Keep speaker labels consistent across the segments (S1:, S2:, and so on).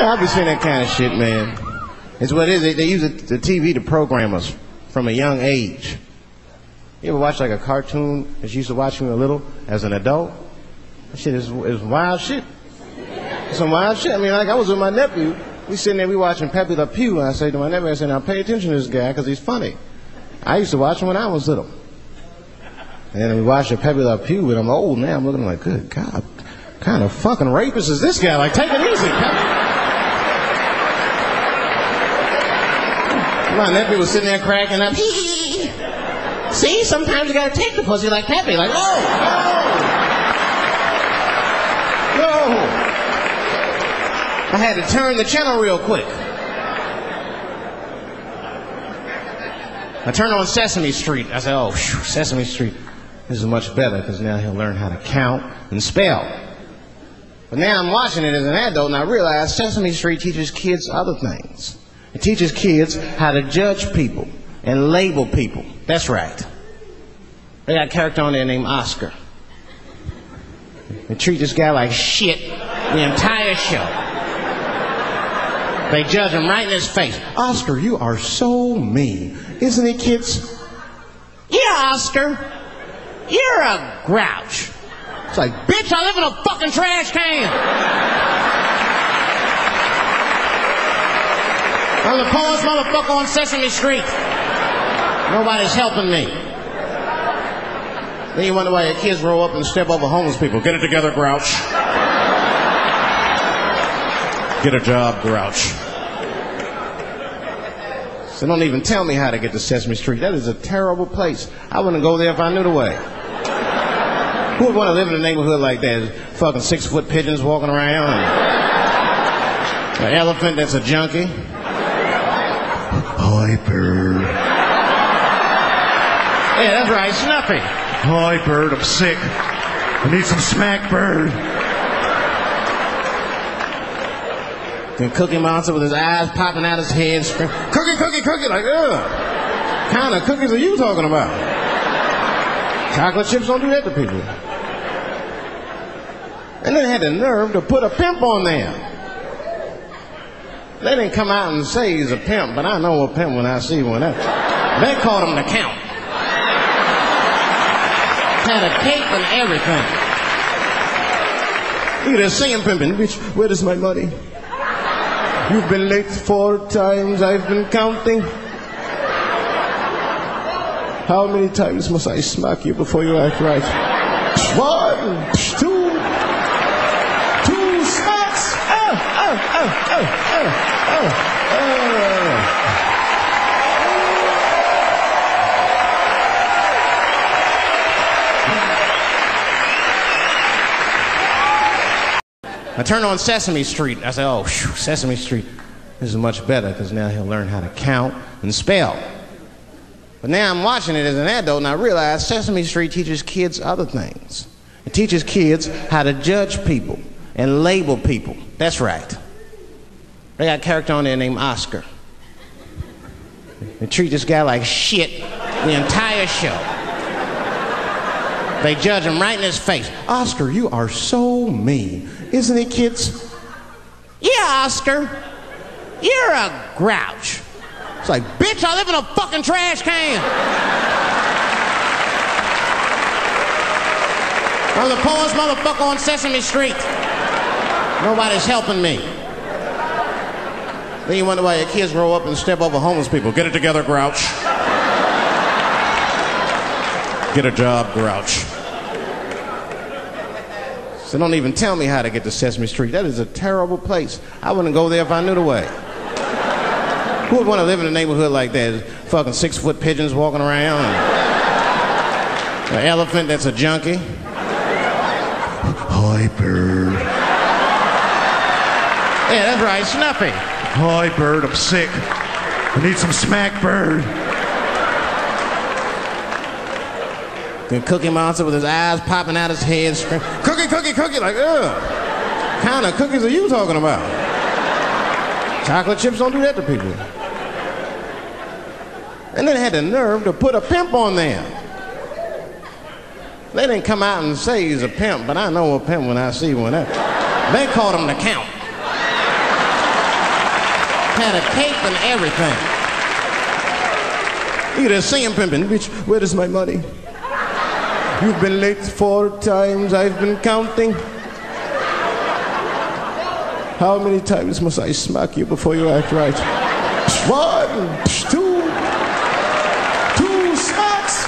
S1: Yeah, I be seeing that kind of shit, man. It's what it is. They use the TV to program us from a young age. You ever watch like a cartoon that you used to watch when you were little as an adult? That shit is wild shit. It's some wild shit. I mean, like I was with my nephew. We sitting there, we watching Pepe Le Pew, and I say to my nephew, I said, now pay attention to this guy because he's funny. I used to watch him when I was little. And then we watched Pepe Le Pew, and I'm old now. I'm looking like, good God, what kind of fucking rapist is this guy? Like, take it easy, Pepe. My nephew was sitting there cracking up. See, sometimes you gotta take the pussy like Pepe. Like, oh, no. I had to turn the channel real quick. I turned on Sesame Street. I said, oh, Sesame Street. This is much better because now he'll learn how to count and spell. But now I'm watching it as an adult and I realize Sesame Street teaches kids other things. It teaches kids how to judge people and label people. That's right. They got a character on there named Oscar. They treat this guy like shit the entire show. They judge him right in his face. Oscar, you are so mean. Isn't it, kids? Yeah, Oscar. You're a grouch. It's like, bitch, I live in a fucking trash can. I'm the poorest motherfucker on Sesame Street. Nobody's helping me. Then you wonder why your kids grow up and step over homeless people. Get it together, grouch. Get a job, grouch. So don't even tell me how to get to Sesame Street. That is a terrible place. I wouldn't go there if I knew the way. Who would want to live in a neighborhood like that? Fucking 6-foot pigeons walking around. And an elephant that's a junkie. Hi, bird. Yeah, that's right, Snuffy. Hi, bird, I'm sick. I need some smack, bird. And Cookie Monster with his eyes popping out his head, screaming, cookie, cookie, cookie, like, ugh. What kind of cookies are you talking about? Chocolate chips don't do that to people. And they had the nerve to put a pimp on there. They didn't come out and say he's a pimp, but I know a pimp when I see one. They called him the Count. Had a cape and everything. Look at this singing pimping. Bitch, where is my money? You've been late 4 times, I've been counting. How many times must I smack you before you act right? 1, 2 smacks! Oh. I turned on Sesame Street. I said, oh, Sesame Street. This is much better because now he'll learn how to count and spell. But now I'm watching it as an adult and I realize Sesame Street teaches kids other things. It teaches kids how to judge people and label people. That's right. They got a character on there named Oscar. They treat this guy like shit the entire show. They judge him right in his face. Oscar, you are so mean. Isn't it, kids? Yeah, Oscar. You're a grouch. It's like, bitch, I live in a fucking trash can. I'm the poorest motherfucker on Sesame Street. Nobody's helping me. Then you wonder why your kids grow up and step over homeless people. Get it together, grouch. Get a job, grouch. So don't even tell me how to get to Sesame Street. That is a terrible place. I wouldn't go there if I knew the way. Who would want to live in a neighborhood like that? Fucking 6-foot pigeons walking around. And an elephant that's a junkie. Hi, bird. Yeah, that's right, Snuffy. Hi, bird, I'm sick. I need some smack, bird. And Cookie Monster with his eyes popping out his head, screaming, cookie, cookie, cookie, like, ugh. What kind of cookies are you talking about? Chocolate chips don't do that to people. And then they had the nerve to put a pimp on there. They didn't come out and say he's a pimp, but I know a pimp when I see one. They called him the Count. Had a cape and everything. You just see him pimping. Bitch, where is my money? You've been late 4 times, I've been counting. How many times must I smack you before you act right? 1, 2 smacks.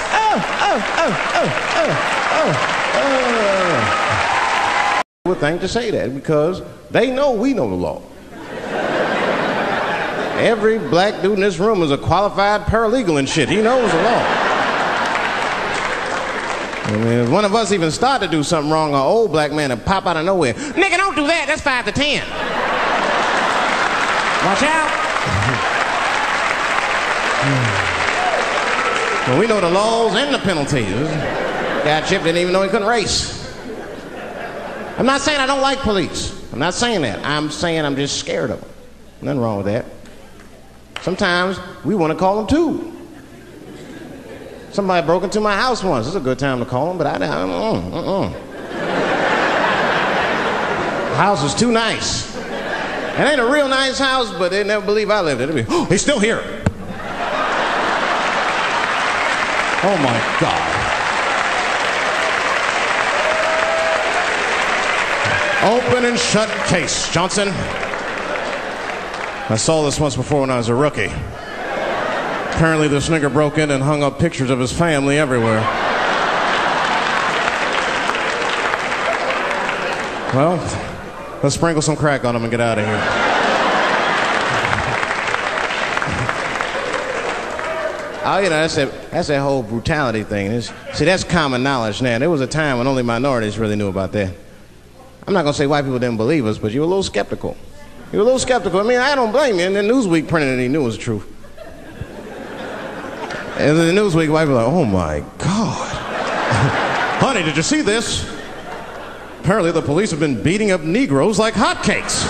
S1: Would think to say that because they know we know the law. Every black dude in this room is a qualified paralegal and shit. He knows the law. I mean, if one of us even start to do something wrong, an old black man will pop out of nowhere. Nigga, don't do that. That's 5 to 10. Watch out. Well, we know the laws and the penalties. Guy Chip didn't even know he couldn't race. I'm not saying I don't like police. I'm not saying that. I'm saying I'm just scared of them. Nothing wrong with that. Sometimes we want to call them too. Somebody broke into my house once. It's a good time to call them, but I don't. The house is too nice. It ain't a real nice house, but they never believe I lived it. They'll be, oh, he's still here. Oh my God. Open and shut case, Johnson. I saw this once before when I was a rookie. Apparently this nigger broke in and hung up pictures of his family everywhere. Well, let's sprinkle some crack on him and get out of here. Oh, you know, that's that whole brutality thing. See, that's common knowledge now. There was a time when only minorities really knew about that. I'm not going to say white people didn't believe us, but you were a little skeptical. You were a little skeptical. I mean, I don't blame you. And then Newsweek printed it, he knew it was true. And then the Newsweek white people were like, oh my God. Honey, did you see this? Apparently the police have been beating up Negroes like hotcakes.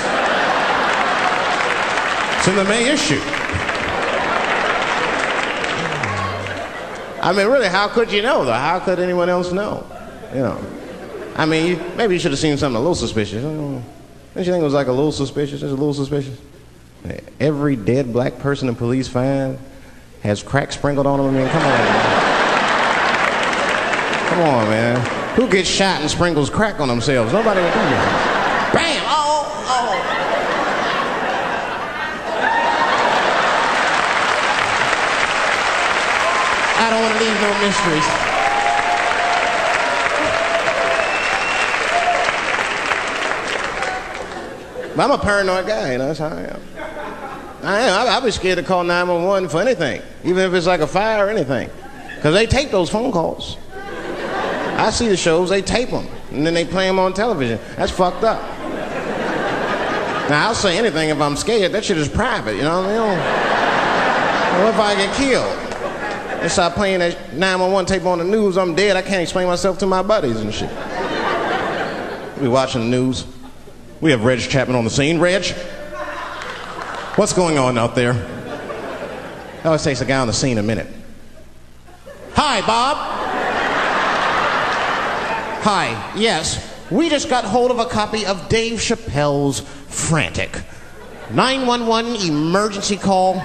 S1: It's in the May issue. I mean, really, how could you know, though? How could anyone else know? You know. I mean, maybe you should have seen something a little suspicious. Don't you think it was like a little suspicious? Just a little suspicious? Every dead black person the police find has crack sprinkled on them. I mean, come on, man. Come on, man. Who gets shot and sprinkles crack on themselves? Nobody would do that. Bam! Oh, oh. I don't want to leave no mysteries. I'm a paranoid guy, you know, that's how I am. I'll be scared to call 911 for anything, even if it's like a fire or anything. Because they tape those phone calls. I see the shows, they tape them, and then they play them on television. That's fucked up. Now, I'll say anything if I'm scared. That shit is private, you know what I mean? What if I get killed? They start playing that 911 tape on the news, I'm dead, I can't explain myself to my buddies and shit. We watching the news. We have Reg Chapman on the scene. Reg, what's going on out there? It always takes a guy on the scene a minute. Hi, Bob. Hi, yes. We just got hold of a copy of Dave Chappelle's Frantic. 911 emergency call.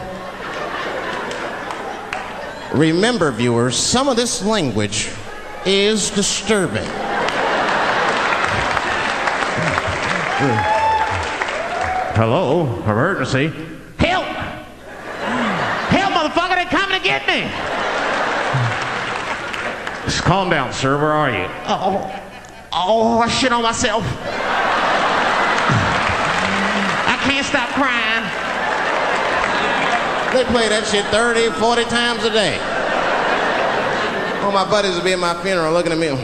S1: Remember, viewers, some of this language is disturbing. Hello, emergency. Help! Help, motherfucker, they're coming to get me! Just calm down, sir, where are you? Oh, I shit on myself. I can't stop crying. They play that shit 30, 40 times a day. All my buddies will be at my funeral looking at me.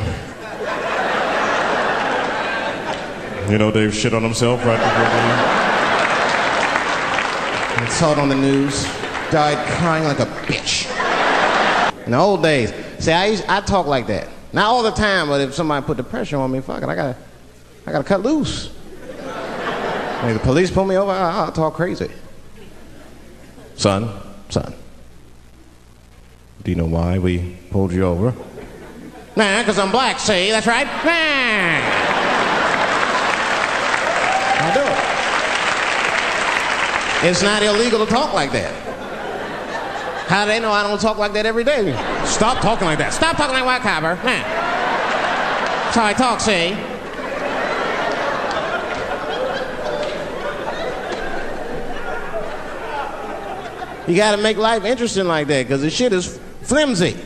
S1: You know, Dave shit on himself right before I saw it on the news. Died crying like a bitch. In the old days, see, I talk like that. Not all the time, but if somebody put the pressure on me, fuck it, I gotta cut loose. Like the police pull me over, I'll talk crazy. Son, do you know why we pulled you over? Nah, because I'm black, see, that's right. Nah. I'll do it. It's not illegal to talk like that. How do they know I don't talk like that every day? Stop talking like that. Stop talking like white copper. Man. That's how I talk, see? You gotta make life interesting like that, because the shit is flimsy.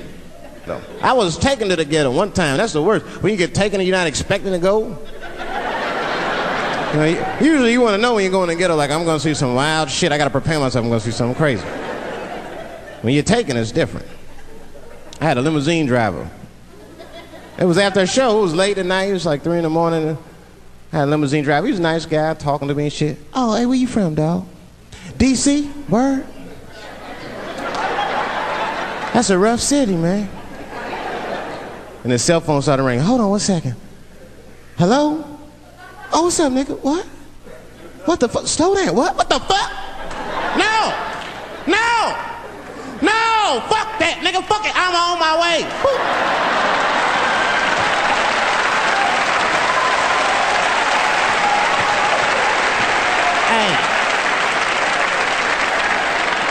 S1: No. I was taken to the ghetto one time. That's the worst. When you get taken and you're not expecting to go. You know, usually you want to know when you're going to the ghetto, like, I'm going to see some wild shit. I got to prepare myself. I'm going to see something crazy. When you're taken, it's different. I had a limousine driver. It was after a show. It was late at night. It was like 3 in the morning. I had a limousine driver. He was a nice guy, talking to me and shit. Oh, hey, where you from, dog? D.C.? Word? That's a rough city, man. And his cell phone started ringing. Hold on 1 second. Hello? Oh, what's up, nigga? What? What the fuck? Slow down. What? What the fuck? No! No! No! Fuck that, nigga. Fuck it. I'm on my way. Woo. Hey.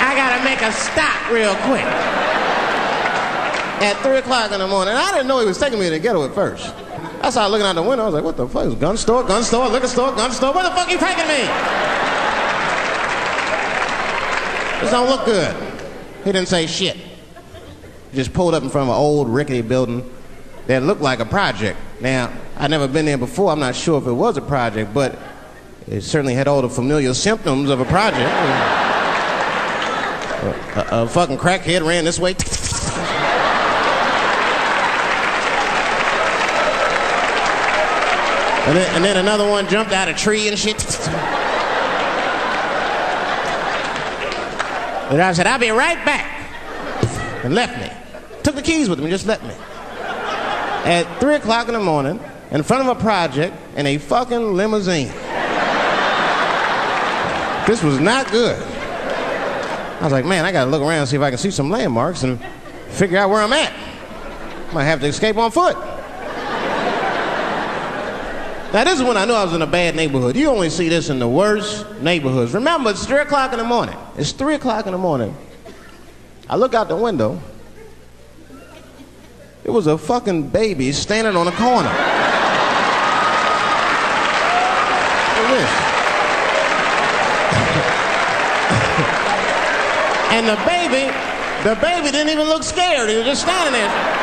S1: I gotta make a stop real quick. At 3 o'clock in the morning. I didn't know he was taking me to the ghetto at first. I started looking out the window. I was like, what the fuck? It's gun store, liquor store, gun store. Where the fuck are you taking me? This don't look good. He didn't say shit. He just pulled up in front of an old rickety building that looked like a project. Now, I'd never been there before. I'm not sure if it was a project, but it certainly had all the familiar symptoms of a project. A fucking crackhead ran this way. And then another one jumped out of a tree and shit. And I said, I'll be right back. And left me. Took the keys with him and just left me. At 3 o'clock in the morning, in front of a project, in a fucking limousine. This was not good. I was like, man, I gotta look around and see if I can see some landmarks and figure out where I'm at. Might have to escape on foot. Now, this is when I knew I was in a bad neighborhood. You only see this in the worst neighborhoods. Remember, it's 3 o'clock in the morning. It's 3 o'clock in the morning. I look out the window. It was a fucking baby standing on a corner. Look at this. And the baby didn't even look scared. He was just standing there.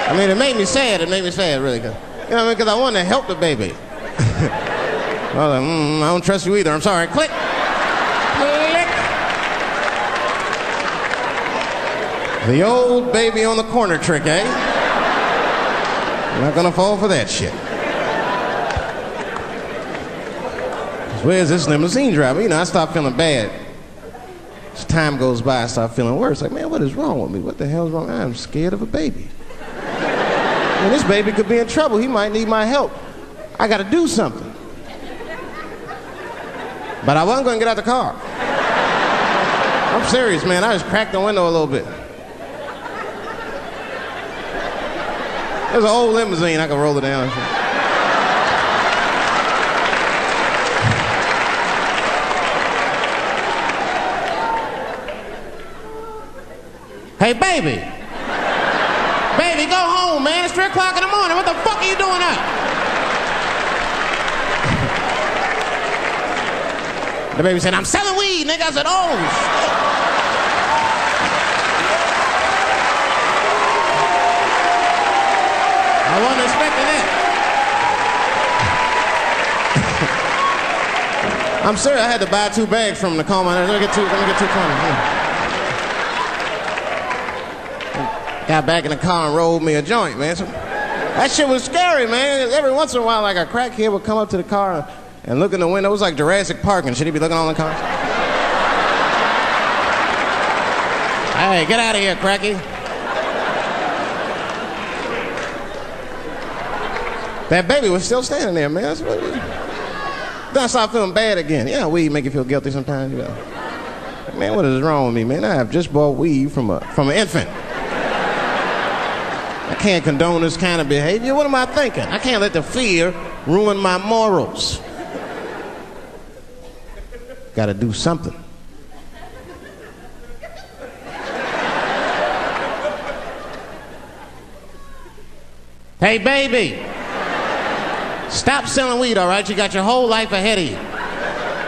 S1: I mean, it made me sad. It made me sad, really. You know what I mean? Because I wanted to help the baby. I was like, I don't trust you either. I'm sorry. Click. Click. The old baby on the corner trick, eh? I'm not going to fall for that shit. Where's this limousine driver? You know, I start feeling bad. As time goes by, I start feeling worse. Like, man, what is wrong with me? What the hell's wrong? I'm scared of a baby. And this baby could be in trouble. He might need my help. I got to do something. But I wasn't going to get out the car. I'm serious, man. I just cracked the window a little bit. There's an old limousine. I could roll it down. Hey, baby. Baby, go home, man. It's 3 o'clock in the morning. What the fuck are you doing up? The baby said, I'm selling weed, nigga. I said, oh, shit. I wasn't expecting that. I'm serious. I had to buy 2 bags from him to calm my nerves. Let me get two cones. Got back in the car and rolled me a joint, man. So, that shit was scary, man. Every once in a while, like a crackhead would come up to the car and look in the window. It was like Jurassic Park and shit. He'd be looking on the cars. Hey, get out of here, cracky. That baby was still standing there, man. That's what it is. Then I started feeling bad again. Yeah, weed make you feel guilty sometimes, you know. Man, what is wrong with me, man? I have just bought weed from an infant. I can't condone this kind of behavior. What am I thinking? I can't let the fear ruin my morals. Gotta do something. Hey, baby. Stop selling weed, all right? You got your whole life ahead of you.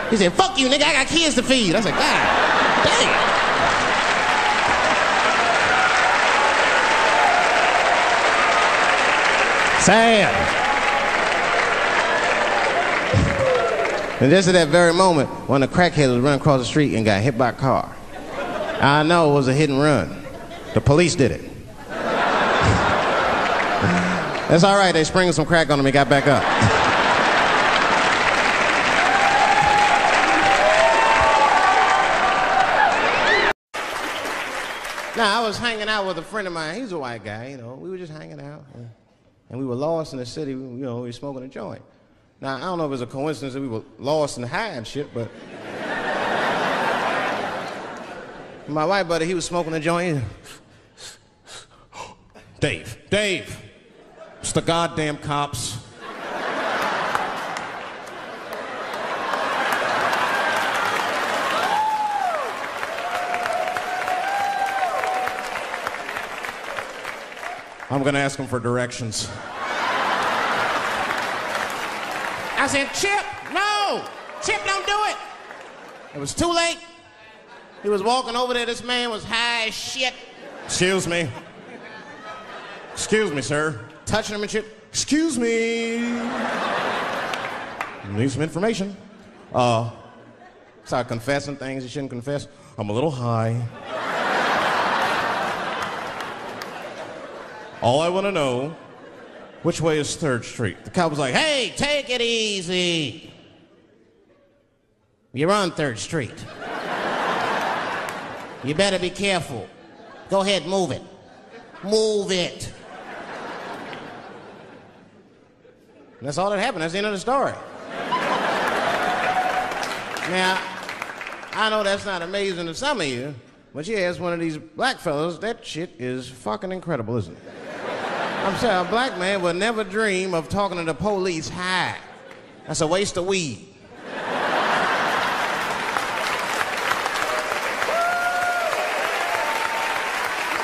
S1: He said, fuck you, nigga, I got kids to feed. I said, God damn. Sad. And just at that very moment, one of the crackheads was running across the street and got hit by a car. I know it was a hit and run. The police did it. That's all right, they sprinkled some crack on him, he got back up. Now, I was hanging out with a friend of mine. He's a white guy, you know. We were just hanging out. And we were lost in the city, you know, we were smoking a joint. Now, I don't know if it was a coincidence that we were lost and high and shit, but... my white buddy, he was smoking a joint. Dave, it's the goddamn cops. I'm gonna ask him for directions. I said, Chip, no! Chip, don't do it! It was too late. He was walking over there, this man was high as shit. Excuse me. Excuse me, sir. Touching him and shit. Excuse me. Need some information. Start confessing things you shouldn't confess. I'm a little high. All I want to know, which way is 3rd Street? The cop was like, hey, take it easy. You're on 3rd Street. You better be careful. Go ahead, move it. Move it. And that's all that happened. That's the end of the story. Now, I know that's not amazing to some of you, but you ask one of these black fellas, that shit is fucking incredible, isn't it? I'm saying a black man would never dream of talking to the police high. That's a waste of weed.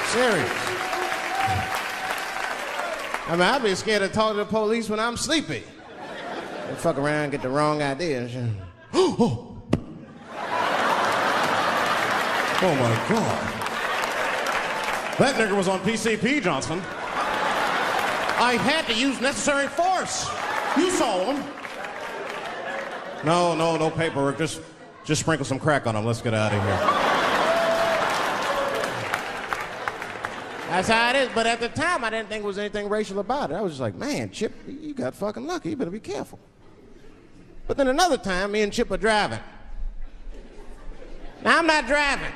S1: Serious. I mean, I'd be scared to talk to the police when I'm sleepy. They fuck around, get the wrong idea and shit. Oh my God. That nigger was on PCP, Johnson. I had to use necessary force. You saw him. No paperwork. Just sprinkle some crack on him. Let's get out of here. That's how it is. But at the time, I didn't think there was anything racial about it. I was just like, man, Chip, you got fucking lucky. You better be careful. But then another time, me and Chip are driving. Now, I'm not driving.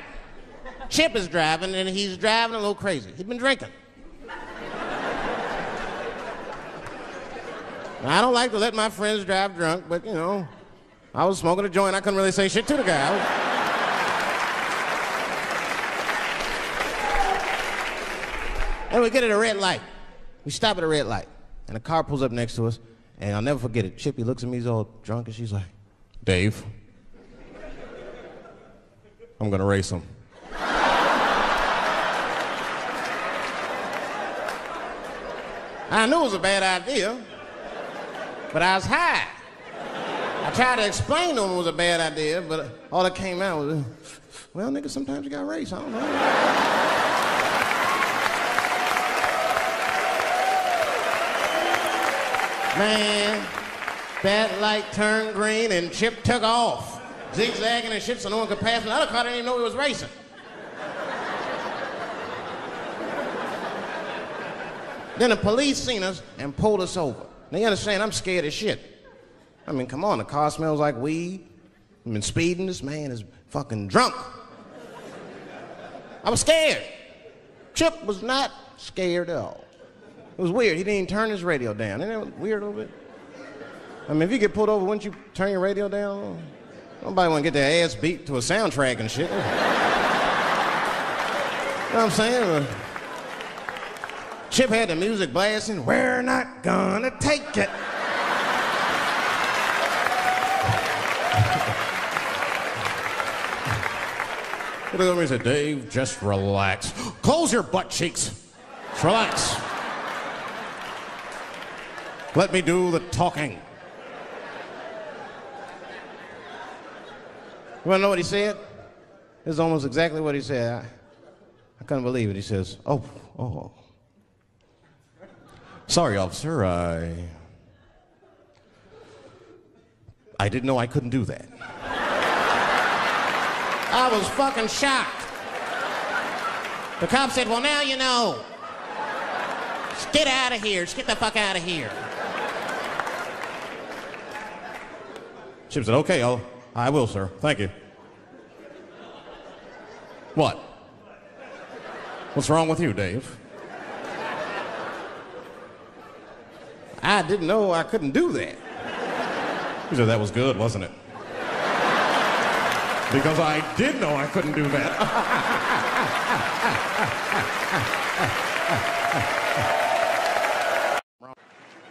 S1: Chip is driving, and he's driving a little crazy. He's been drinking. Now, I don't like to let my friends drive drunk, but, you know, I was smoking a joint. I couldn't really say shit to the guy. And we get at a red light. We stop at a red light, and a car pulls up next to us, and I'll never forget it. Chippy looks at me, he's all drunk, and she's like, Dave, I'm gonna race him. I knew it was a bad idea, but I was high. I tried to explain to him it was a bad idea, but all that came out was, well, nigga, sometimes you gotta race, I don't know. Man, that light turned green and Chip took off, zigzagging and shit so no one could pass. The other car didn't even know he was racing. Then the police seen us and pulled us over. Now you understand, I'm scared as shit. I mean, come on, the car smells like weed. I've been speeding, this man is fucking drunk. I was scared. Chip was not scared at all. It was weird, he didn't even turn his radio down. Isn't that weird a little bit? I mean, if you get pulled over, wouldn't you turn your radio down? Nobody want to get their ass beat to a soundtrack and shit. You know what I'm saying? Chip had the music blasting. We're not gonna take it. He looked at me and said, Dave, just relax. Close your butt cheeks. Just relax. Let me do the talking. You want to know what he said? This is almost exactly what he said. I couldn't believe it. He says, oh. Sorry, officer, I didn't know I couldn't do that. I was fucking shocked. The cop said, well, now you know. Just get out of here. Just get the fuck out of here. Chip said, okay, I will, sir. Thank you. What? What's wrong with you, Dave? I didn't know I couldn't do that. He said, that was good, wasn't it? Because I did know I couldn't do that.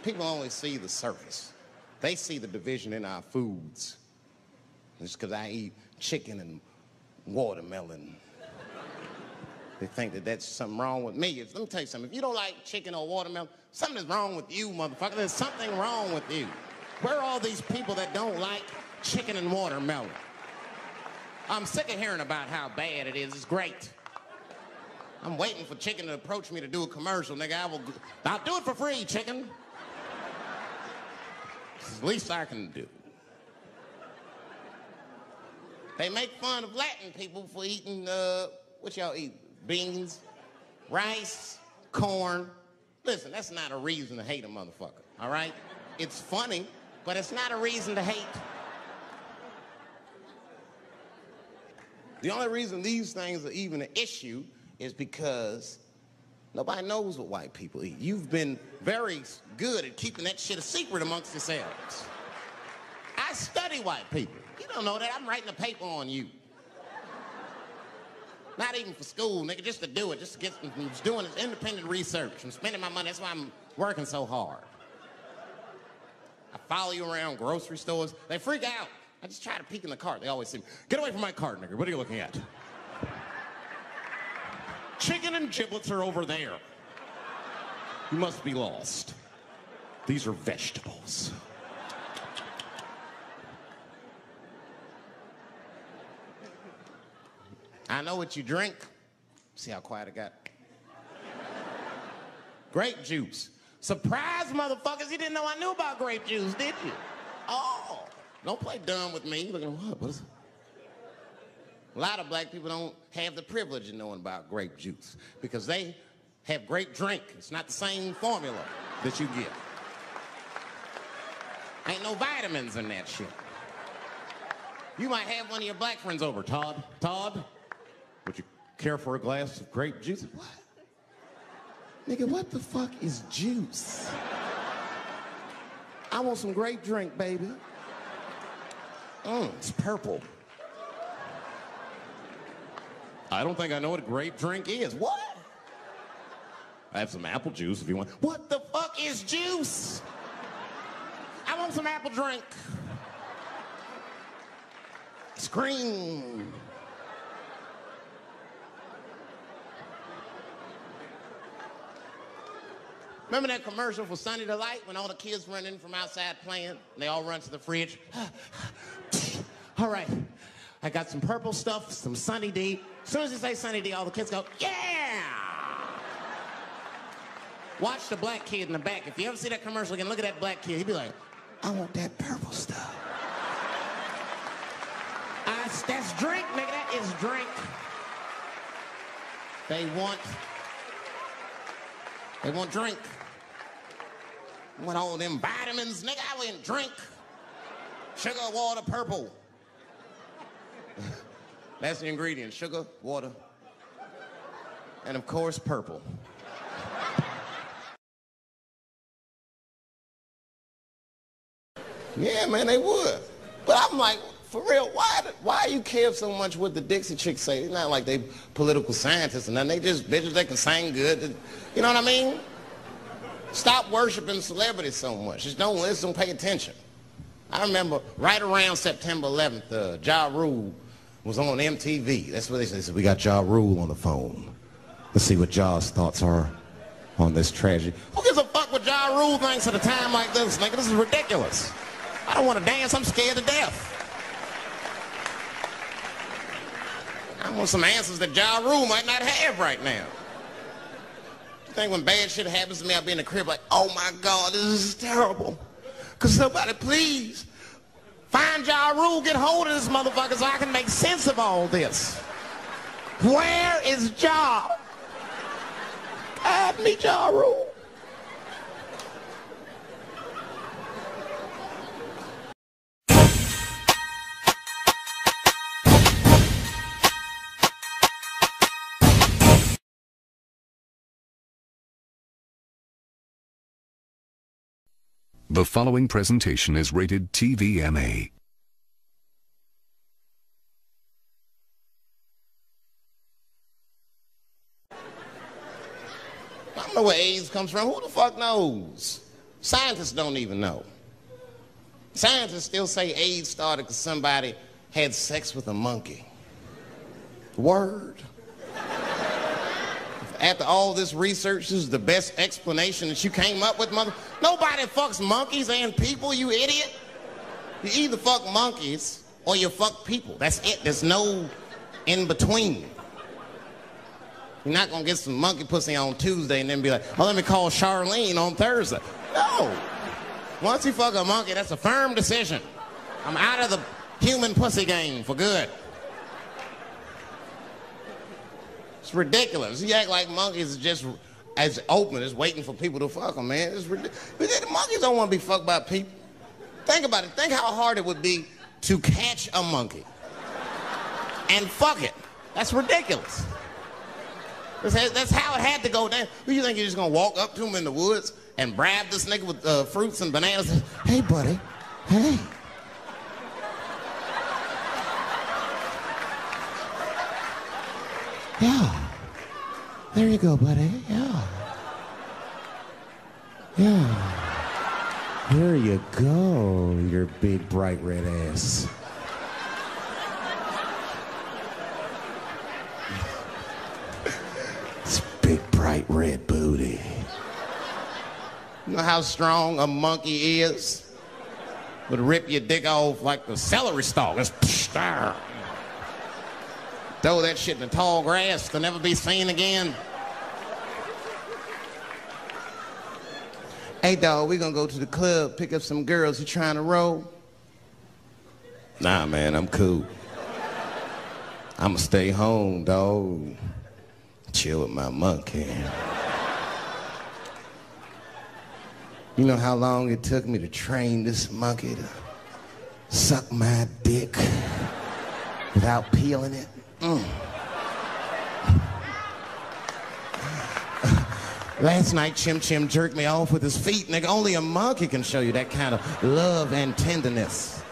S1: People only see the surface. They see the division in our foods. Just because I eat chicken and watermelon, they think that that's something wrong with me. Let me tell you something. If you don't like chicken or watermelon, something is wrong with you, motherfucker. There's something wrong with you. Where are all these people that don't like chicken and watermelon? I'm sick of hearing about how bad it is. It's great. I'm waiting for chicken to approach me to do a commercial, nigga. I'll do it for free, chicken. It's the least I can do. They make fun of Latin people for eating, what y'all eat? Beans, rice, corn. Listen, that's not a reason to hate a motherfucker, all right? It's funny, but it's not a reason to hate. The only reason these things are even an issue is because nobody knows what white people eat. You've been very good at keeping that shit a secret amongst yourselves. I study white people. You don't know that. I'm writing a paper on you. Not even for school, nigga, just to do it, just to get, I'm just doing this independent research. I'm spending my money, that's why I'm working so hard. I follow you around grocery stores. They freak out. I just try to peek in the cart. They always say, get away from my cart, nigga. What are you looking at? Chicken and giblets are over there. You must be lost. These are vegetables. I know what you drink. See how quiet I got? Grape juice. Surprise, motherfuckers. You didn't know I knew about grape juice, did you? Oh. Don't play dumb with me. Looking at what is it? A lot of black people don't have the privilege of knowing about grape juice because they have grape drink. It's not the same formula that you get. Ain't no vitamins in that shit. You might have one of your black friends over. Todd, would you care for a glass of grape juice? What? Nigga, what the fuck is juice? I want some grape drink, baby. It's purple. I don't think I know what a grape drink is. What? I have some apple juice if you want. What the fuck is juice? I want some apple drink. Scream. Remember that commercial for Sunny Delight when all the kids run in from outside playing and they all run to the fridge? All right, I got some purple stuff, some Sunny D. As soon as you say Sunny D, all the kids go, yeah! Watch the black kid in the back. If you ever see that commercial again, look at that black kid. He'd be like, I want that purple stuff. That's drink, nigga, that is drink. They want drink. I want all them vitamins, nigga, I want drink. Sugar, water, purple. That's the ingredient, sugar, water, and of course, purple. Yeah, man, they would. But I'm like, for real, why you care so much what the Dixie Chicks say? It's not like they political scientists or nothing. They just bitches that can sing good. You know what I mean? Stop worshiping celebrities so much. Just don't listen, don't pay attention. I remember right around September 11th, Ja Rule was on MTV. That's what they said. We got Ja Rule on the phone. Let's see what Ja's thoughts are on this tragedy. Who gives a fuck what Ja Rule thinks at a time like this, nigga? This is ridiculous. I don't want to dance. I'm scared to death. I want some answers that Ja Rule might not have right now. I think when bad shit happens to me, I'll be in the crib like, oh my God, this is terrible. Could somebody please find Ja Rule, get hold of this motherfucker so I can make sense of all this. Where is Ja? God, me Ja Rule.
S2: The following presentation is rated TVMA.
S1: I don't know where AIDS comes from. Who the fuck knows? Scientists don't even know. Scientists still say AIDS started because somebody had sex with a monkey. Word. After all this research, this is the best explanation that you came up with, mother. Nobody fucks monkeys and people, you idiot. You either fuck monkeys or you fuck people. That's it. There's no in between. You're not gonna get some monkey pussy on Tuesday and then be like, oh, let me call Charlene on Thursday. No. Once you fuck a monkey, that's a firm decision. I'm out of the human pussy game for good. It's ridiculous. You act like monkeys are just as open as waiting for people to fuck them, man. It's ridiculous. Monkeys don't want to be fucked by people. Think about it. Think how hard it would be to catch a monkey and fuck it. That's ridiculous. That's how it had to go down. Who you think you're just gonna walk up to him in the woods and bribe this nigga with fruits and bananas? Hey, buddy. Hey. Yeah. There you go, buddy. Yeah. Yeah. There you go, your big bright red ass. It's big bright red booty. You know how strong a monkey is? Would rip your dick off like the celery stalk. It's throw that shit in the tall grass to never be seen again. Hey, dog, we gonna go to the club, pick up some girls. You trying to roll? Nah, man, I'm cool. I'ma stay home, dog. Chill with my monkey. You know how long it took me to train this monkey to suck my dick without peeling it? Last night, Chim Chim jerked me off with his feet. Nigga, only a monkey can show you that kind of love and tenderness.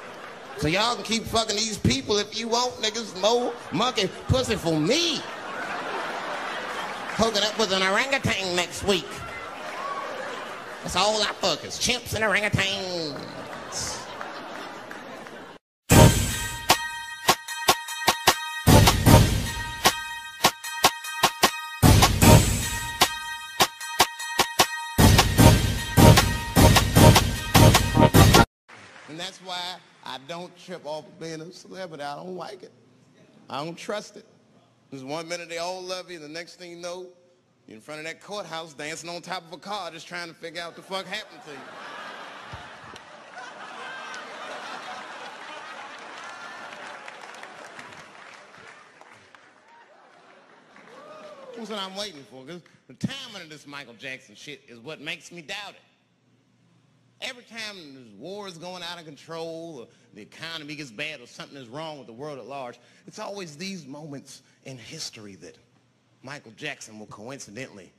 S1: So y'all can keep fucking these people if you want, niggas. More monkey pussy for me. Hooking up with an orangutan next week. That's all I fuck is chimps and orangutans. And that's why I don't trip off being a celebrity. I don't like it. I don't trust it. There's 1 minute they all love you, and the next thing you know, you're in front of that courthouse dancing on top of a car just trying to figure out what the fuck happened to you. That's what I'm waiting for, because the timing of this Michael Jackson shit is what makes me doubt it. Every time there's wars going out of control, or the economy gets bad, or something is wrong with the world at large, it's always these moments in history that Michael Jackson will coincidentally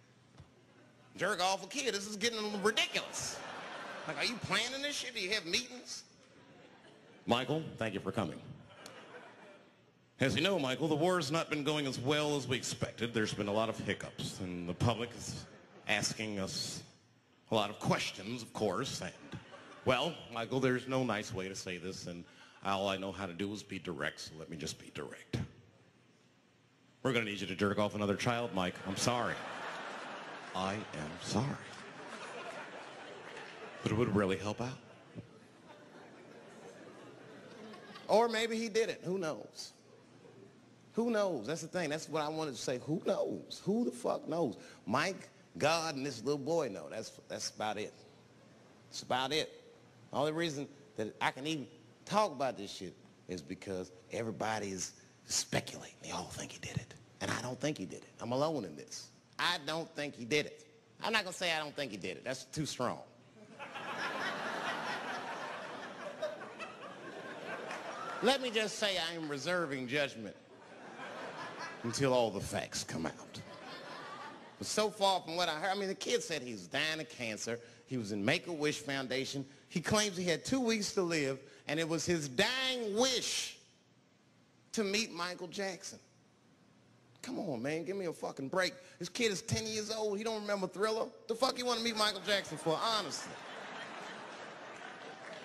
S1: jerk off a kid. This is getting ridiculous. Like, are you planning this shit? Do you have meetings? Michael, thank you for coming. As you know, Michael, the war has not been going as well as we expected. There's been a lot of hiccups, and the public is asking us a lot of questions, of course, and, well, Michael, there's no nice way to say this, and all I know how to do is be direct, so let me just be direct. We're going to need you to jerk off another child, Mike. I'm sorry. I am sorry. But it would really help out. Or maybe he did it. Who knows? Who knows? That's the thing. That's what I wanted to say. Who knows? Who the fuck knows? Mike, God, and this little boy know. That's about it. That's about it. The only reason that I can even talk about this shit is because everybody is speculating. They all think he did it. And I don't think he did it. I'm alone in this. I don't think he did it. I'm not going to say I don't think he did it. That's too strong. Let me just say I am reserving judgment until all the facts come out. But so far from what I heard, I mean, the kid said he was dying of cancer. He was in Make-A-Wish Foundation. He claims he had 2 weeks to live, and it was his dying wish to meet Michael Jackson. Come on, man, give me a fucking break. This kid is 10 years old. He don't remember Thriller. The fuck you want to meet Michael Jackson for, honestly?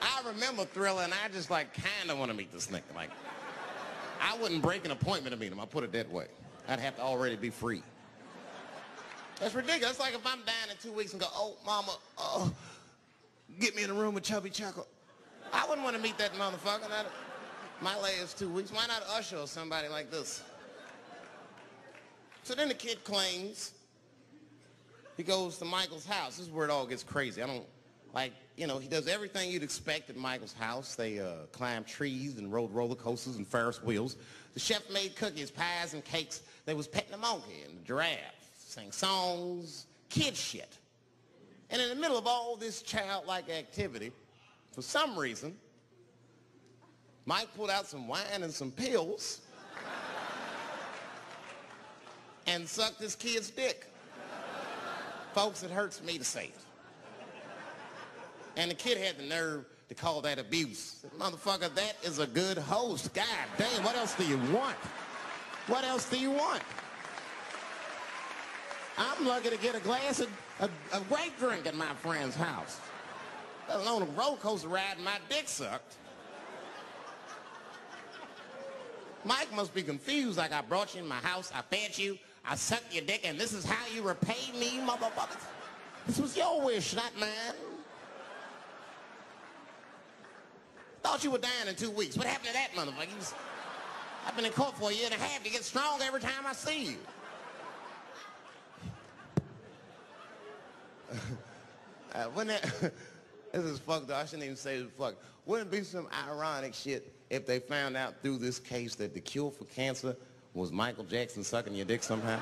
S1: I remember Thriller, and I just, like, kind of want to meet this nigga. Like, I wouldn't break an appointment to meet him. I'll put it that way. I'd have to already be free. That's ridiculous. That's like if I'm dying in 2 weeks and go, oh, mama, get me in a room with Chubby Chocolate. I wouldn't want to meet that motherfucker. My last 2 weeks. Why not Usher or somebody like this? So then the kid claims he goes to Michael's house. This is where it all gets crazy. I don't, like, you know, he does everything you'd expect at Michael's house. They climbed trees and rode roller coasters and Ferris wheels. The chef made cookies, pies, and cakes. They was petting the monkey and the giraffe. Sang songs, kid shit. And in the middle of all this childlike activity, for some reason, Mike pulled out some wine and some pills and sucked his kid's dick. Folks, it hurts me to say it. And the kid had the nerve to call that abuse. Said, motherfucker, that is a good host. God damn, what else do you want? What else do you want? I'm lucky to get a glass of grape drink at my friend's house. Let alone a roller coaster ride and my dick sucked. Mike must be confused, like I brought you in my house, I fed you, I sucked your dick, and this is how you repay me, motherfuckers. This was your wish, not mine. Thought you were dying in 2 weeks. What happened to that motherfucker? I've been in court for a year and a half. You get stronger every time I see you. This is fucked up. I shouldn't even say this fuck. Wouldn't it be some ironic shit if they found out through this case that the cure for cancer was Michael Jackson sucking your dick somehow?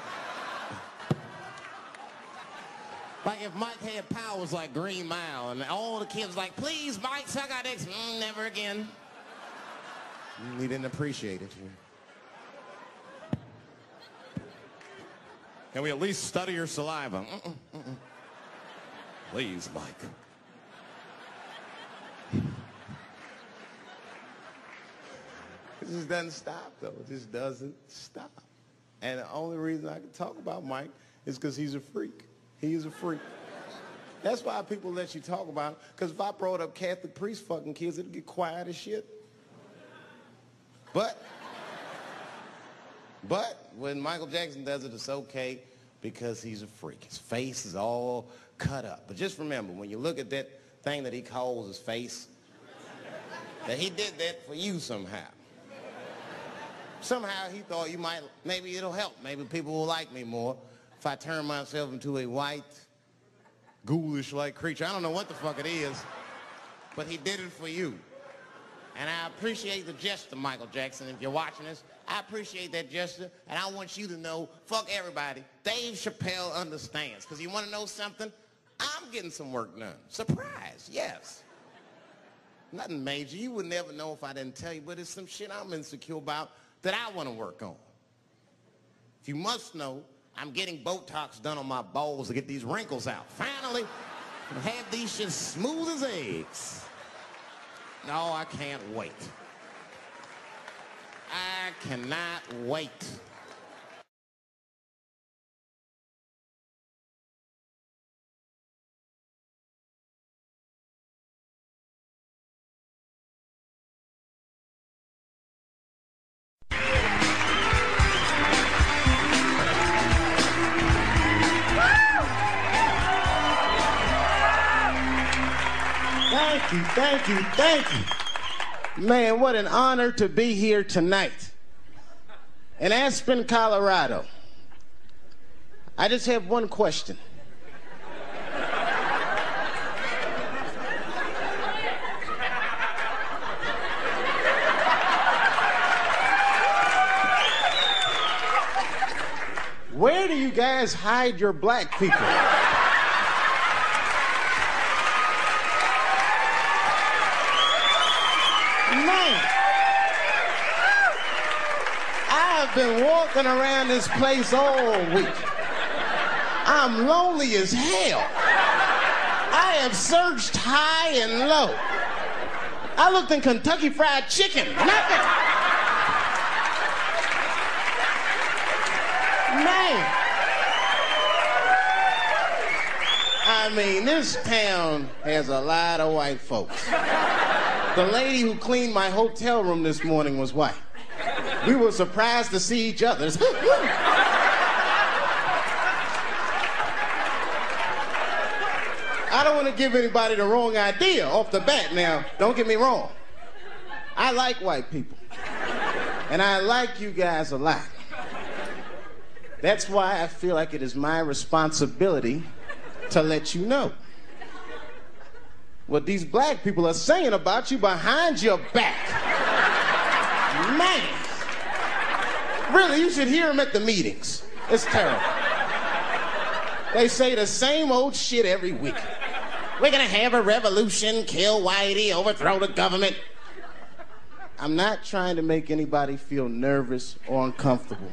S1: Like if Mike had powers like Green Mile and all the kids like, please, Mike, suck our dicks. Never again. He didn't appreciate it. Can we at least study your saliva? Please, Mike. It just doesn't stop, though. It just doesn't stop. And the only reason I can talk about Mike is because he's a freak. He is a freak. That's why people let you talk about him. Because if I brought up Catholic priest fucking kids, it'd get quiet as shit. But when Michael Jackson does it, it's okay because he's a freak. His face is all cut up. But just remember, when you look at that thing that he calls his face, that he did that for you somehow. Somehow he thought you might, maybe it'll help. Maybe people will like me more if I turn myself into a white, ghoulish-like creature. I don't know what the fuck it is, but he did it for you. And I appreciate the gesture, Michael Jackson. If you're watching this, I appreciate that gesture, and I want you to know, fuck everybody, Dave Chappelle understands. Because you want to know something? I'm getting some work done. Surprise, yes. Nothing major. You would never know if I didn't tell you, but it's some shit I'm insecure about that I want to work on. If you must know, I'm getting Botox done on my balls to get these wrinkles out. Finally, have these shits smooth as eggs. No, I can't wait. I cannot wait. Thank you, thank you, thank you. Man, what an honor to be here tonight in Aspen, Colorado. I just have one question. Where do you guys hide your black people? Man, I've been walking around this place all week. I'm lonely as hell. I have searched high and low. I looked in Kentucky Fried Chicken, nothing. Man, I mean, this town has a lot of white folks. The lady who cleaned my hotel room this morning was white. We were surprised to see each other. I don't want to give anybody the wrong idea off the bat now. Don't get me wrong. I like white people. And I like you guys a lot. That's why I feel like it is my responsibility to let you know what these black people are saying about you behind your back. Man. Really, you should hear them at the meetings. It's terrible. They say the same old shit every week. We're gonna have a revolution, kill Whitey, overthrow the government. I'm not trying to make anybody feel nervous or uncomfortable.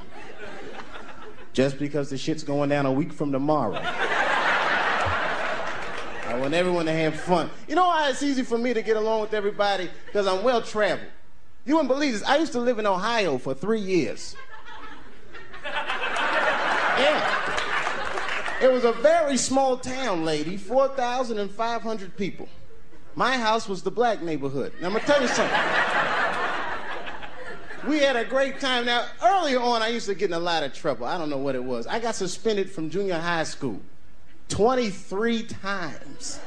S1: Just because the shit's going down a week from tomorrow. I want everyone to have fun. You know why it's easy for me to get along with everybody? Because I'm well-traveled. You wouldn't believe this. I used to live in Ohio for 3 years. Yeah. It was a very small town, lady, 4,500 people. My house was the black neighborhood. Now, I'm going to tell you something. We had a great time. Now, earlier on, I used to get in a lot of trouble. I don't know what it was. I got suspended from junior high school 23 times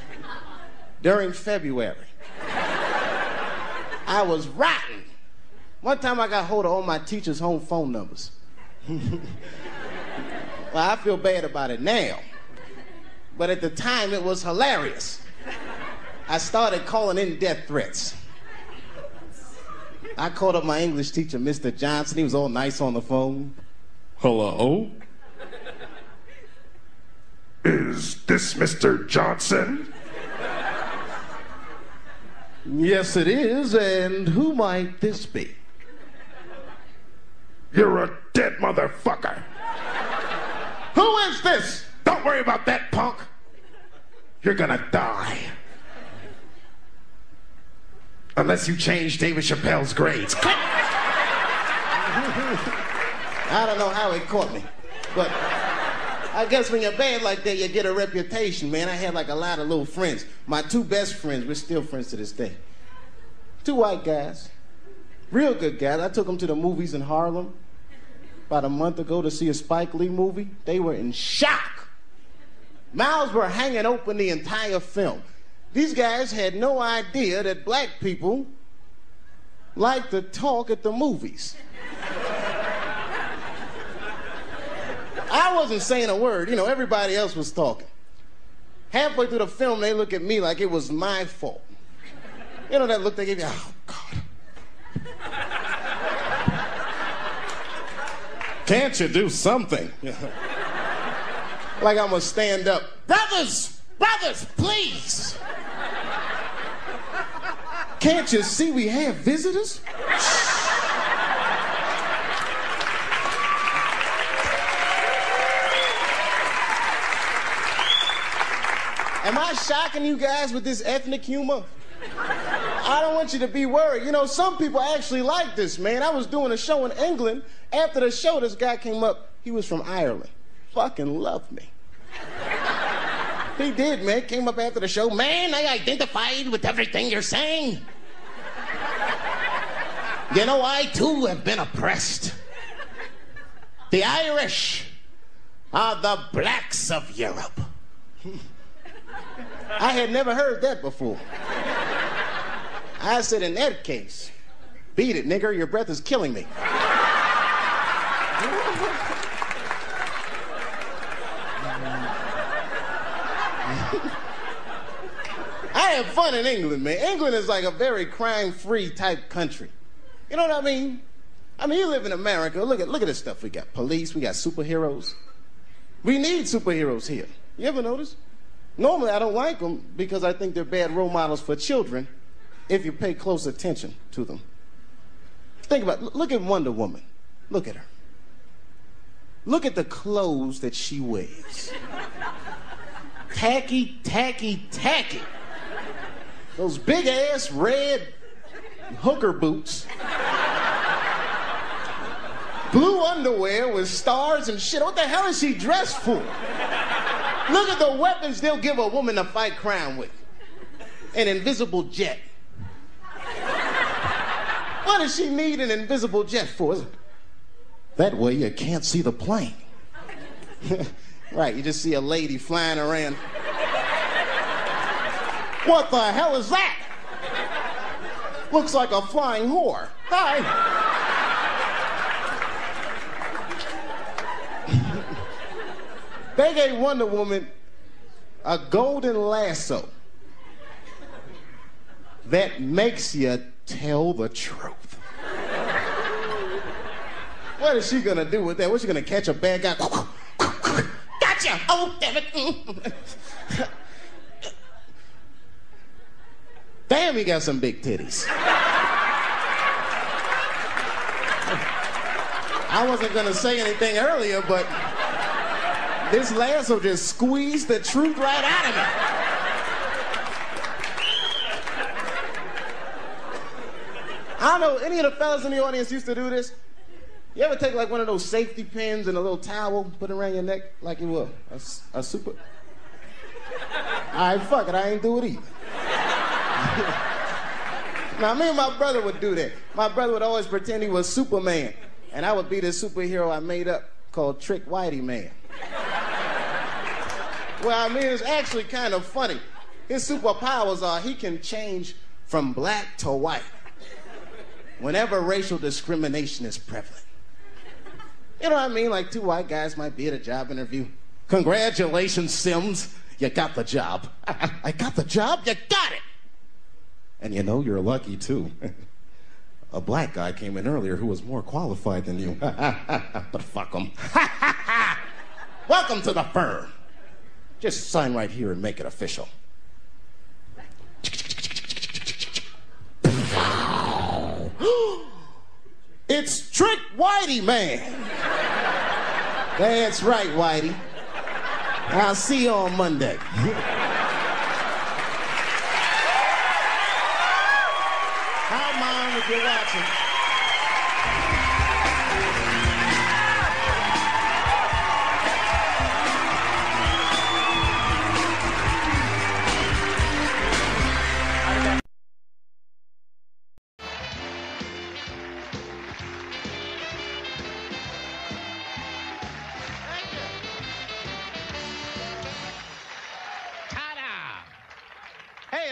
S1: during February. I was rotten. One time I got hold of all my teachers' home phone numbers. Well, I feel bad about it now. But at the time, it was hilarious. I started calling in death threats. I called up my English teacher, Mr. Johnson. He was all nice on the phone.
S3: Hello? Is this Mr. Johnson?
S1: Yes, it is. And who might this be?
S3: You're a dead motherfucker.
S1: Who is this?
S3: Don't worry about that, punk. You're gonna die. Unless you change David Chappelle's grades.
S1: I don't know how it caught me, but I guess when you're bad like that, you get a reputation, man. I had like a lot of little friends. My two best friends, we're still friends to this day. Two white guys, real good guys. I took them to the movies in Harlem about a month ago to see a Spike Lee movie. They were in shock. Mouths were hanging open the entire film. These guys had no idea that black people like to talk at the movies. I wasn't saying a word. You know, everybody else was talking. Halfway through the film, they look at me like it was my fault. You know that look they give you? Oh, God. Can't you do something? Like I'm gonna stand up. Brothers, please. Can't you see we have visitors? Am I shocking you guys with this ethnic humor? I don't want you to be worried. You know, some people actually like this, man. I was doing a show in England. After the show, this guy came up. He was from Ireland. Fucking loved me. He did, man. Came up after the show. Man, I identified with everything you're saying. You know, I too have been oppressed. The Irish are the blacks of Europe. I had never heard that before. I said, in that case, beat it, nigger. Your breath is killing me. I have fun in England, man. England is like a very crime-free type country. You know what I mean? I mean, you live in America. Look at this stuff we got. Police, we got superheroes. We need superheroes here. You ever notice? Normally, I don't like them because I think they're bad role models for children if you pay close attention to them. Think about it. Look at Wonder Woman. Look at her. Look at the clothes that she wears. Tacky, tacky, tacky. Those big-ass red hooker boots. Blue underwear with stars and shit. What the hell is she dressed for? Look at the weapons they'll give a woman to fight crime with. An invisible jet. What does she need an invisible jet for? That way you can't see the plane. Right, you just see a lady flying around. What the hell is that? Looks like a flying whore. Hi. They gave Wonder Woman a golden lasso that makes you tell the truth. What is she gonna do with that? What's she gonna catch a bad guy? Gotcha! Oh, damn it! Damn, he got some big titties. I wasn't gonna say anything earlier, but this lasso just squeezed the truth right out of me. I don't know, any of the fellas in the audience used to do this? You ever take like one of those safety pins and a little towel, put it around your neck like it was a super... All right, fuck it, I ain't do it either. Now, me and my brother would do that. My brother would always pretend he was Superman, and I would be this superhero I made up called Trick Whitey Man. Well, I mean, it's actually kind of funny. His superpowers are he can change from black to white whenever racial discrimination is prevalent. You know what I mean? Like two white guys might be at a job interview. Congratulations, Sims. You got the job. I got the job? You got it. And you know, you're lucky, too. A black guy came in earlier who was more qualified than you. But fuck him. Welcome to the firm. Just sign right here and make it official. It's Trick Whitey Man. That's right, Whitey. I'll see you on Monday. Hi, Mom, if you're watching.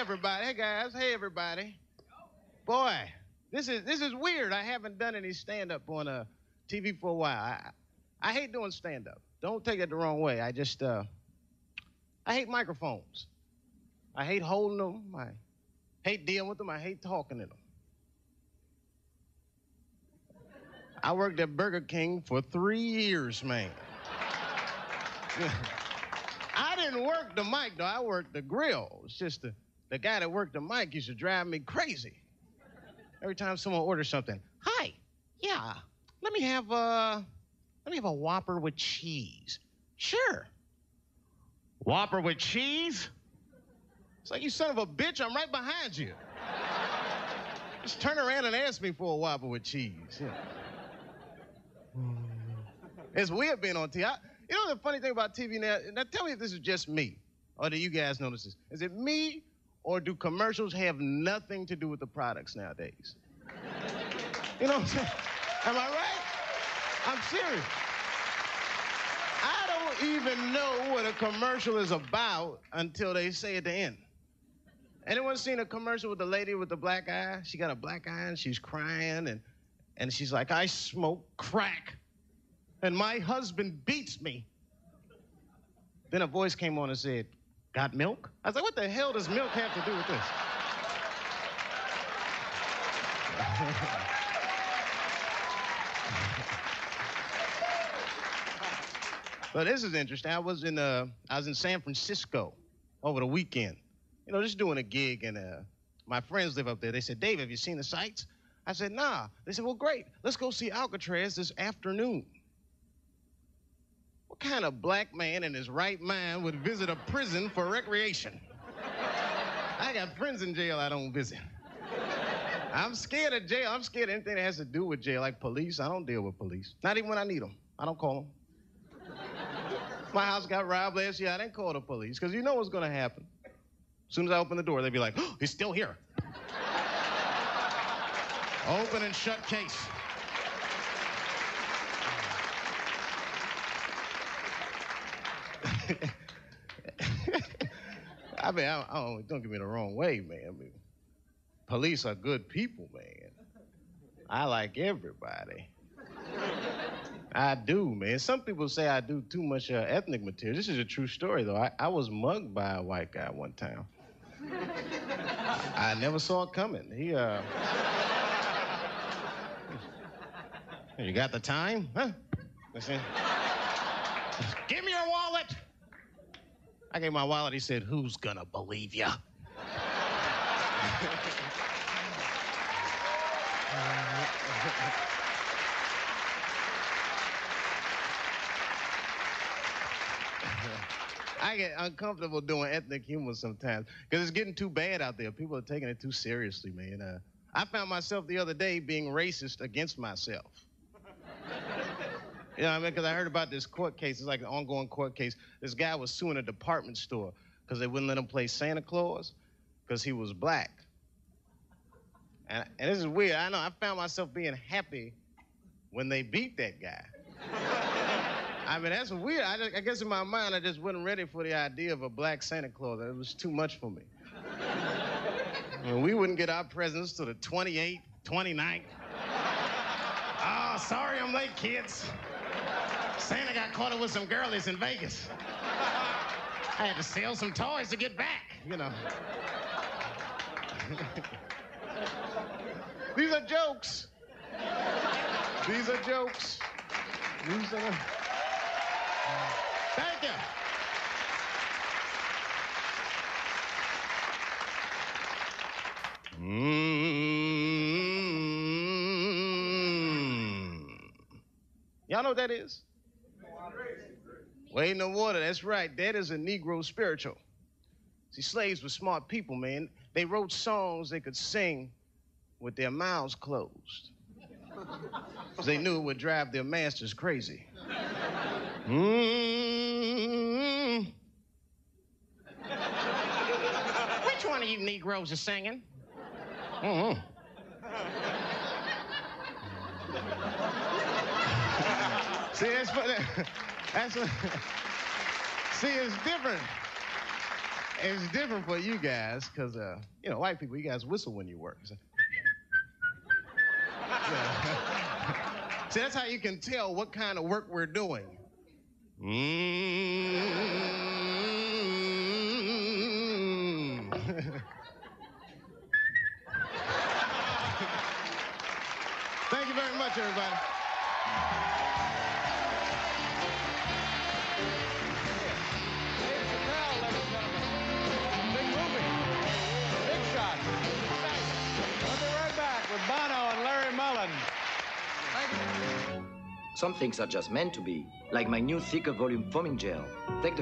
S1: Everybody, hey guys, hey everybody. Boy, this is weird. I haven't done any stand-up on TV for a while. I hate doing stand-up. Don't take it the wrong way. I just I hate microphones. I hate holding them. I hate dealing with them. I hate talking to them. I worked at Burger King for 3 years, man. I didn't work the mic though. I worked the grill. It's just the guy that worked the mic used to drive me crazy. Every time someone orders something, hi, yeah, let me have a Whopper with cheese. Sure. Whopper with cheese? It's like, you son of a bitch, I'm right behind you. Just turn around and ask me for a Whopper with cheese. Yeah. It's weird being on TV. You know the funny thing about TV now? Now tell me if this is just me, or do you guys notice this? Is it me? Or do commercials have nothing to do with the products nowadays? You know what I'm saying? Am I right? I'm serious. I don't even know what a commercial is about until they say at the end. Anyone seen a commercial with the lady with the black eye? She got a black eye and she's crying and she's like, I smoke crack and my husband beats me. Then a voice came on and said, got milk? I was like, what the hell does milk have to do with this? But this is interesting. I was in San Francisco over the weekend. You know, just doing a gig, and my friends live up there. They said, Dave, have you seen the sights? I said, nah. They said, well, great. Let's go see Alcatraz this afternoon. What kind of black man in his right mind would visit a prison for recreation? I got friends in jail I don't visit. I'm scared of jail. I'm scared of anything that has to do with jail, like police. I don't deal with police. Not even when I need them. I don't call them. My house got robbed last year. I didn't call the police, because you know what's going to happen. As soon as I open the door, they'd be like, oh, he's still here. Open and shut case. I mean, don't get me the wrong way, man. I mean, police are good people, man. I like everybody. I do, man. Some people say I do too much ethnic material. This is a true story, though. I was mugged by a white guy one time. I never saw it coming. He, you got the time? Huh? Listen. Give me your wallet. I gave my wallet. He said, who's gonna believe ya? I get uncomfortable doing ethnic humor sometimes because it's getting too bad out there. People are taking it too seriously, man. I found myself the other day being racist against myself. You know what I mean? Because I heard about this court case. It's like an ongoing court case. This guy was suing a department store because they wouldn't let him play Santa Claus because he was black. And this is weird. I know. I found myself being happy when they beat that guy. I mean, that's weird. I guess in my mind, I just wasn't ready for the idea of a black Santa Claus. It was too much for me. I mean, we wouldn't get our presents till the 28th, 29th. Oh, sorry I'm late, kids. Santa got caught up with some girlies in Vegas. I had to sell some toys to get back, you know. These are jokes. These are jokes. These are... Thank you. Y'all know what that is? Wade in the water, that's right. That is a Negro spiritual. See, slaves were smart people, man. They wrote songs they could sing with their mouths closed. Because they knew it would drive their masters crazy. Which one of you Negroes is singing? See, that's what. See, it's different. It's different for you guys, because you know, white people, you guys whistle when you work. So. See, that's how you can tell what kind of work we're doing. Thank you very much, everybody.
S4: Dave Chappelle, ladies and gentlemen. Big movie. Big shot. We'll be right back with Bono and Larry Mullen. Thank you.
S5: Some things are just meant to be, like my new thicker volume foaming gel. Take the